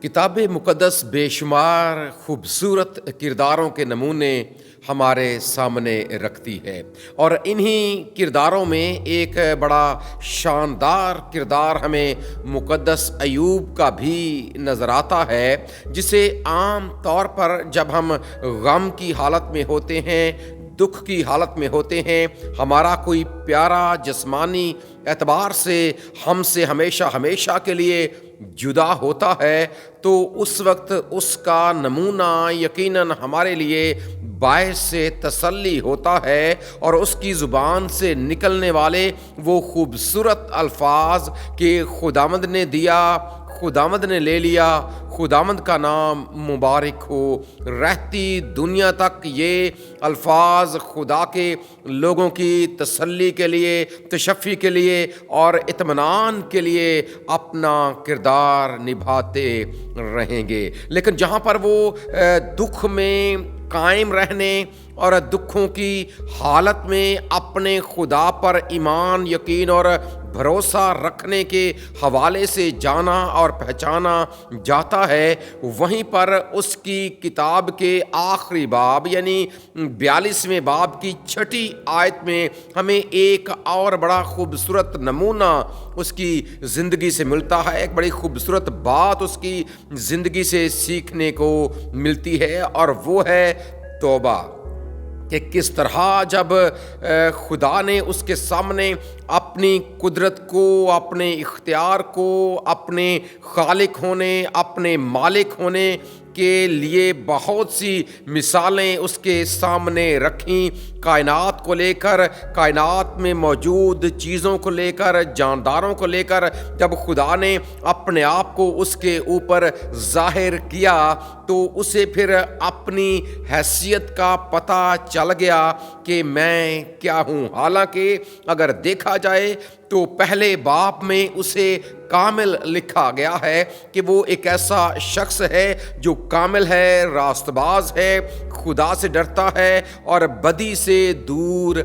کتاب مقدس بے شمار خوبصورت کرداروں کے نمونے ہمارے سامنے رکھتی ہے، اور انہی کرداروں میں ایک بڑا شاندار کردار ہمیں مقدس ایوب کا بھی نظر آتا ہے، جسے عام طور پر جب ہم غم کی حالت میں ہوتے ہیں، دکھ کی حالت میں ہوتے ہیں، ہمارا کوئی پیارا جسمانی اعتبار سے ہم سے ہمیشہ کے لیے جدا ہوتا ہے، تو اس وقت اس کا نمونہ یقیناً ہمارے لیے باعث سے تسلی ہوتا ہے، اور اس کی زبان سے نکلنے والے وہ خوبصورت الفاظ کہ خداوند نے دیا، خداوند نے لے لیا، خداوند کا نام مبارک ہو، رہتی دنیا تک یہ الفاظ خدا کے لوگوں کی تسلی کے لیے، تشفی کے لیے اور اطمینان کے لیے اپنا کردار نبھاتے رہیں گے۔ لیکن جہاں پر وہ دکھ میں قائم رہنے اور دکھوں کی حالت میں اپنے خدا پر ایمان، یقین اور بھروسہ رکھنے کے حوالے سے جانا اور پہچانا جاتا ہے، وہیں پر اس کی کتاب کے آخری باب یعنی 42ویں باب کی 6 آیت میں ہمیں ایک اور بڑا خوبصورت نمونہ اس کی زندگی سے ملتا ہے، ایک بڑی خوبصورت بات اس کی زندگی سے سیکھنے کو ملتی ہے، اور وہ ہے توبہ، کہ کس طرح جب خدا نے اس کے سامنے اپنی قدرت کو، اپنے اختیار کو، اپنے خالق ہونے، اپنے مالک ہونے کے لیے بہت سی مثالیں اس کے سامنے رکھیں، کائنات کو لے کر، کائنات میں موجود چیزوں کو لے کر، جانداروں کو لے کر، جب خدا نے اپنے آپ کو اس کے اوپر ظاہر کیا تو اسے پھر اپنی حیثیت کا پتہ چل گیا کہ میں کیا ہوں۔ حالانکہ اگر دیکھا جائے تو پہلے باب میں اسے کامل لکھا گیا ہے کہ وہ ایک ایسا شخص ہے جو کامل ہے، راست باز ہے، خدا سے ڈرتا ہے اور بدی سے دور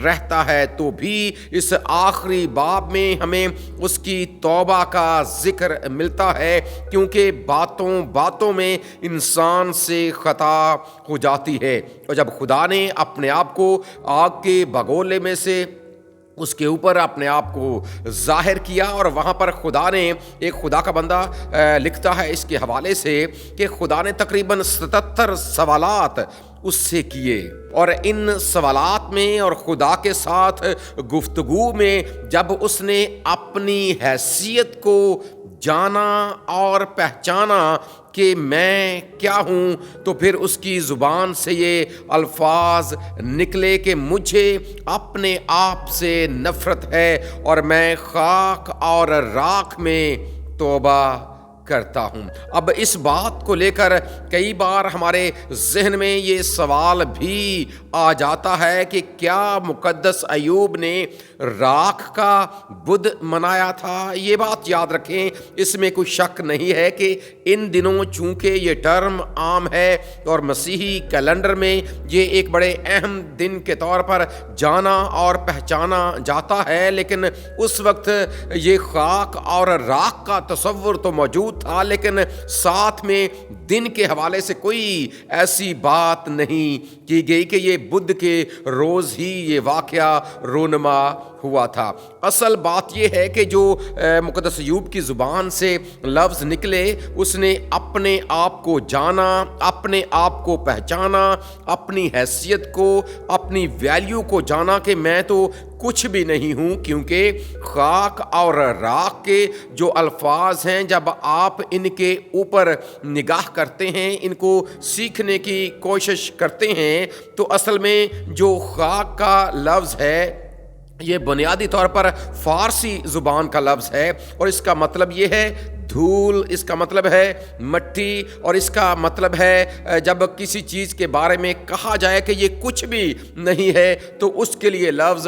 رہتا ہے، تو بھی اس آخری باب میں ہمیں اس کی توبہ کا ذکر ملتا ہے، کیونکہ باتوں میں انسان سے خطا ہو جاتی ہے، اور جب خدا نے اپنے آپ کو آگ کے بگولے میں سے اس کے اوپر اپنے آپ کو ظاہر کیا، اور وہاں پر خدا نے، ایک خدا کا بندہ لکھتا ہے اس کے حوالے سے کہ خدا نے تقریباً 77 سوالات اس سے کیے، اور ان سوالات میں اور خدا کے ساتھ گفتگو میں جب اس نے اپنی حیثیت کو جانا اور پہچانا کہ میں کیا ہوں، تو پھر اس کی زبان سے یہ الفاظ نکلے کہ مجھے اپنے آپ سے نفرت ہے اور میں خاک اور راکھ میں توبہ کرتا ہوں۔ اب اس بات کو لے کر کئی بار ہمارے ذہن میں یہ سوال بھی آ جاتا ہے کہ کیا مقدس ایوب نے راکھ کا بدھ منایا تھا؟ یہ بات یاد رکھیں، اس میں کوئی شک نہیں ہے کہ ان دنوں چونکہ یہ ٹرم عام ہے اور مسیحی کیلنڈر میں یہ ایک بڑے اہم دن کے طور پر جانا اور پہچانا جاتا ہے، لیکن اس وقت یہ خاک اور راکھ کا تصور تو موجود تھا، لیکن ساتھ میں دن کے حوالے سے کوئی ایسی بات نہیں کی گئی کہ یہ بدھ کے روز ہی یہ واقعہ رونما ہوا تھا۔ اصل بات یہ ہے کہ جو مقدس ایوب کی زبان سے لفظ نکلے، اس نے اپنے آپ کو جانا، اپنے آپ کو پہچانا، اپنی حیثیت کو، اپنی ویلیو کو جانا کہ میں تو کچھ بھی نہیں ہوں، کیونکہ خاک اور راکھ کے جو الفاظ ہیں جب آپ ان کے اوپر نگاہ کرتے ہیں، ان کو سیکھنے کی کوشش کرتے ہیں، تو اصل میں جو خاک کا لفظ ہے یہ بنیادی طور پر فارسی زبان کا لفظ ہے، اور اس کا مطلب یہ ہے دھول، اس کا مطلب ہے مٹی، اور اس کا مطلب ہے جب کسی چیز کے بارے میں کہا جائے کہ یہ کچھ بھی نہیں ہے تو اس کے لیے لفظ